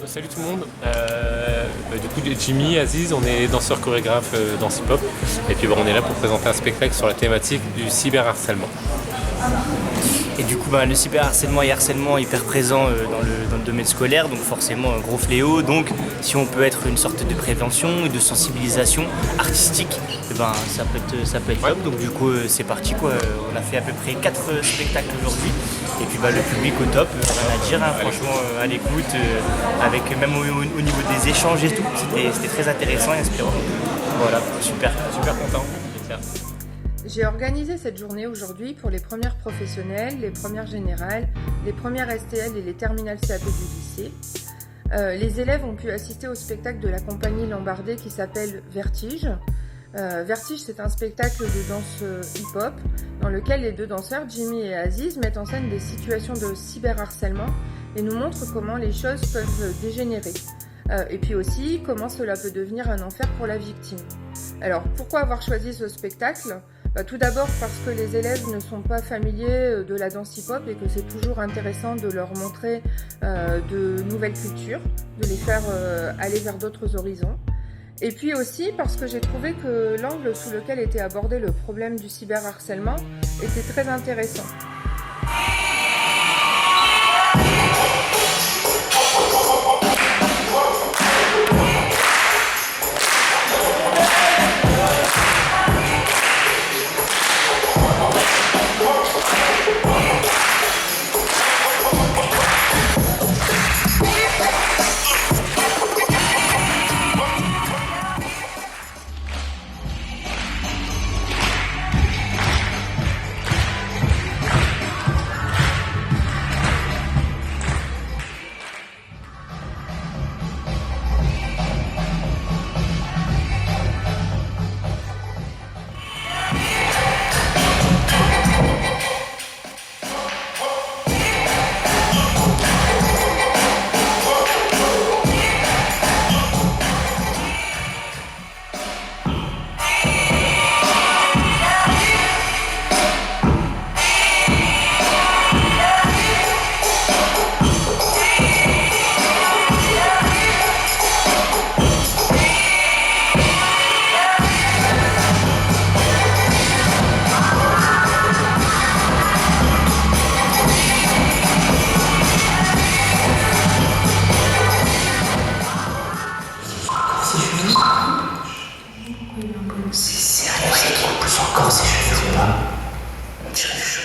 Salut tout le monde. Du coup, Jimmy, Aziz, on est danseur chorégraphe dans hip-hop. Et puis on est là pour présenter un spectacle sur la thématique du cyberharcèlement. Et du coup, le cyberharcèlement et harcèlement hyper présent dans le domaine scolaire, donc forcément un gros fléau. Donc, si on peut être une sorte de prévention et de sensibilisation artistique, ça peut être top. Donc, du coup, c'est parti quoi. On a fait à peu près 4 spectacles aujourd'hui. Et puis, le public au top, rien à dire, hein, franchement, à l'écoute, avec même au niveau des échanges et tout. C'était très intéressant et inspirant. Voilà, super content. J'ai organisé cette journée aujourd'hui pour les premières professionnelles, les premières générales, les premières STL et les terminales CAP du lycée. Les élèves ont pu assister au spectacle de la compagnie Lambardet qui s'appelle Vertige. Vertige, c'est un spectacle de danse hip-hop dans lequel les deux danseurs, Jimmy et Aziz, mettent en scène des situations de cyberharcèlement et nous montrent comment les choses peuvent dégénérer. Et puis aussi, comment cela peut devenir un enfer pour la victime. Alors, pourquoi avoir choisi ce spectacle ? Tout d'abord parce que les élèves ne sont pas familiers de la danse hip-hop et que c'est toujours intéressant de leur montrer de nouvelles cultures, de les faire aller vers d'autres horizons. Et puis aussi parce que j'ai trouvé que l'angle sous lequel était abordé le problème du cyberharcèlement était très intéressant. C'est sérieux, c'est qu'il pousse encore ses cheveux ou pas? On dirait des cheveux.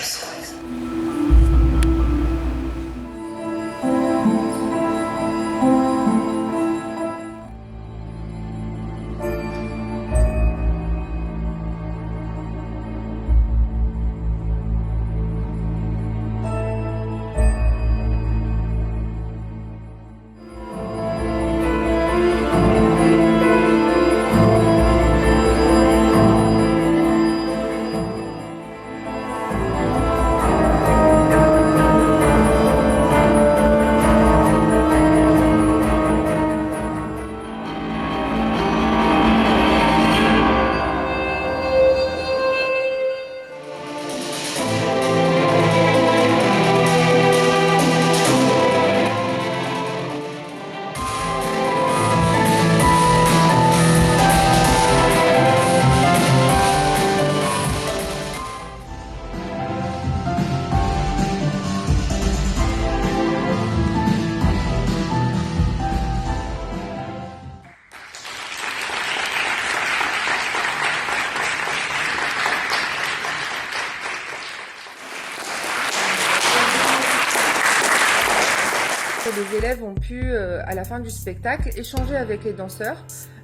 Les élèves ont pu, à la fin du spectacle, échanger avec les danseurs,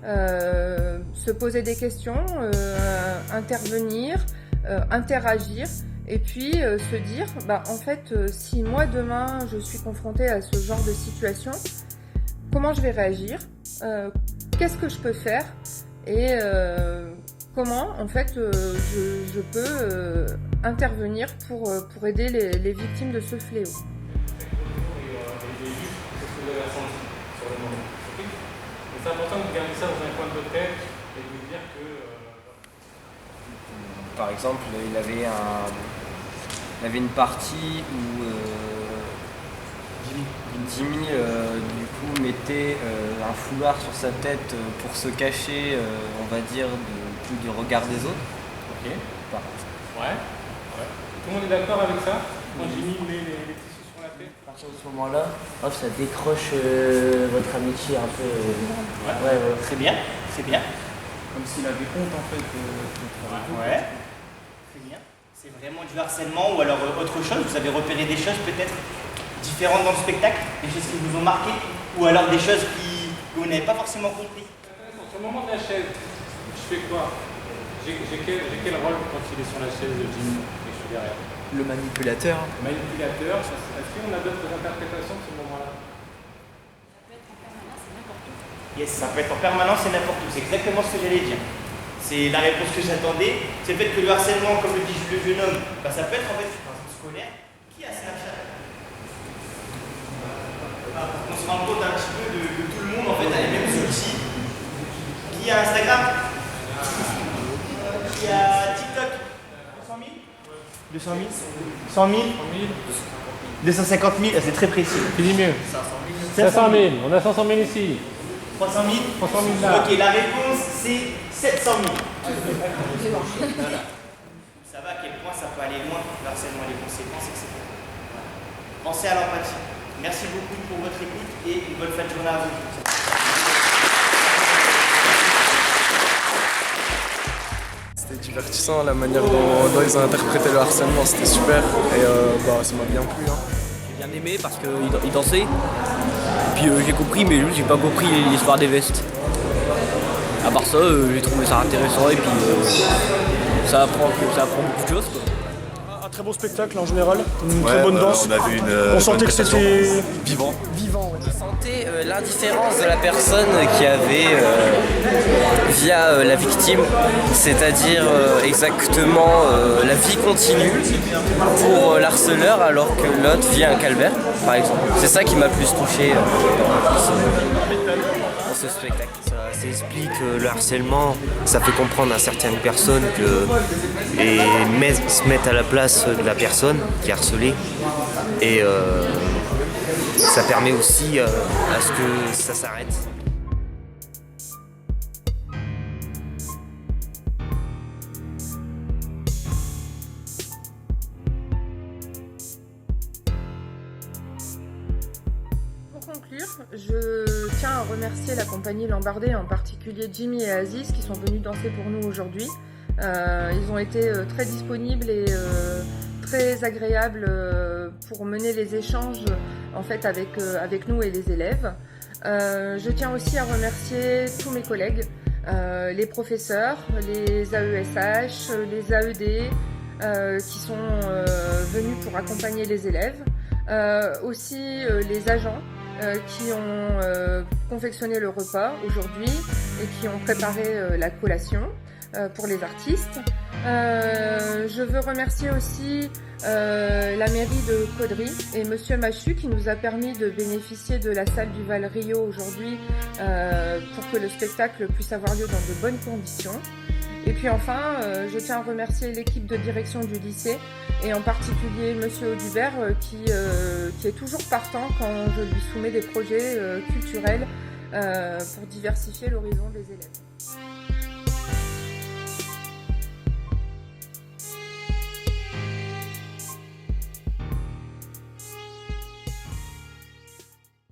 se poser des questions, intervenir, interagir, et puis se dire, en fait, si moi demain je suis confrontée à ce genre de situation, comment je vais réagir, qu'est-ce que je peux faire, et comment en fait je peux intervenir pour aider les victimes de ce fléau. C'est important de garder ça dans un coin de votre tête et de vous dire que... Par exemple, il avait une partie où Jimmy, du coup, mettait un foulard sur sa tête pour se cacher, on va dire, du regard des autres. Ok. Ouais. Tout le monde est d'accord avec ça? Quand Jimmy met les tissus sur la tête? À partir de ce moment-là, hop, ça décroche votre amitié un peu. Ouais. C'est bien, c'est bien. Comme s'il avait honte, en fait. Ouais. C'est bien. C'est vraiment du harcèlement ou alors autre chose? Vous avez repéré des choses peut-être différentes dans le spectacle? Des choses qui vous ont marqué? Ou alors des choses que vous n'avez pas forcément compris? Sur le moment de la chaise, je fais quoi? J'ai quel rôle quand il est sur la chaise de Jimmy et je suis derrière? Le manipulateur. Manipulateur, est-ce qu'on a d'autres interprétations de ce moment-là? Yes, ça peut être en permanence et n'importe où. C'est exactement ce que j'allais dire. C'est la réponse que j'attendais. C'est le fait que le harcèlement, comme le dit le jeune homme, ça peut être en fait un scolaire. Qui a Snapchat? Pour qu'on se rende compte un petit peu que tout le monde en fait a les mêmes outils. Qui a Instagram? Qui a TikTok? 200 000? 200 000? 100 000? 250 000? C'est très précis. Qui dit mieux? 500 000. On a 500 000 ici. 300 000? 300 000 là. Ok, la réponse c'est 700 000. Ça va à quel point ça peut aller loin, le harcèlement et les conséquences, etc. Pensez à l'empathie. Merci beaucoup pour votre écoute et une bonne fin de journée à vous. C'était divertissant la manière dont ils ont interprété le harcèlement, c'était super et ça m'a bien plu. J'ai bien aimé parce qu'il dansait. Puis j'ai compris, mais juste j'ai pas compris l'histoire des vestes. À part ça, j'ai trouvé ça intéressant et puis ça apprend beaucoup de choses, quoi. Un très beau spectacle en général, une très bonne danse. On sentait que c'était vivant. On sentait l'indifférence de la personne qui avait via la victime, c'est-à-dire exactement la vie continue pour l'harceleur alors que l'autre vit un calvaire, par exemple. C'est ça qui m'a le plus touché dans ce spectacle. Ça explique le harcèlement, ça fait comprendre à certaines personnes se mettre à la place de la personne qui est harcelée et ça permet aussi à ce que ça s'arrête. Pour conclure, je tiens à remercier la compagnie Lambardé, en particulier Jimmy et Aziz, qui sont venus danser pour nous aujourd'hui. Ils ont été très disponibles et très agréables pour mener les échanges en fait, avec nous et les élèves. Je tiens aussi à remercier tous mes collègues, les professeurs, les AESH, les AED, qui sont venus pour accompagner les élèves. Aussi les agents qui ont confectionné le repas aujourd'hui et qui ont préparé la collation pour les artistes. Je veux remercier aussi la mairie de Caudry et Monsieur Machu qui nous a permis de bénéficier de la salle du Val Rio aujourd'hui pour que le spectacle puisse avoir lieu dans de bonnes conditions. Et puis enfin, je tiens à remercier l'équipe de direction du lycée et en particulier Monsieur Audubert qui est toujours partant quand je lui soumets des projets culturels pour diversifier l'horizon des élèves.